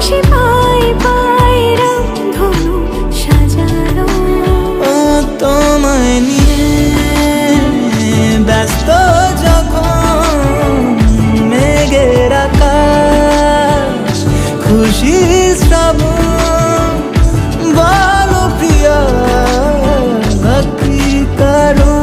আকাশে পাই পাই রামধনু সাজানো। ও তোমায় নিয়ে ব্যস্ত যখন মেঘের আকাশ, খুশি শ্রাবণ, বলো প্রিয়া কি কারণ?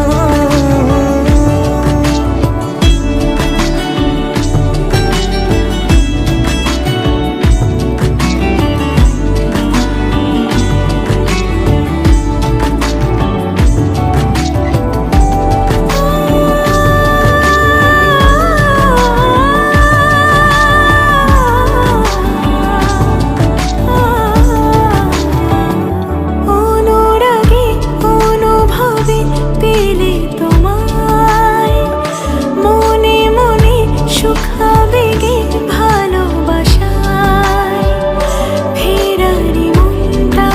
অনুরাগে অনুভবে পেলে তোমায়, মনে মনে সুখ আবেগে ভালোবাসায়। ফেরারি মনটা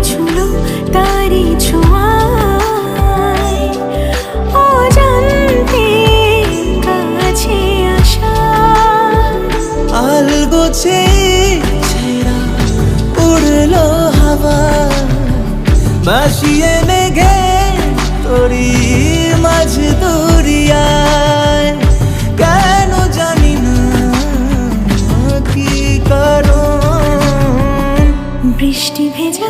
ছুলো তারি ছোঁয়ায়, অজান্তে কাছে আসা। আলগোছে ছেঁড়া উড়লো হাওয়া, ভাসিয়ে মেঘে তোরি মাঝ দরিয়ায়। কেন জানি না কি কারণ? বৃষ্টি ভেজা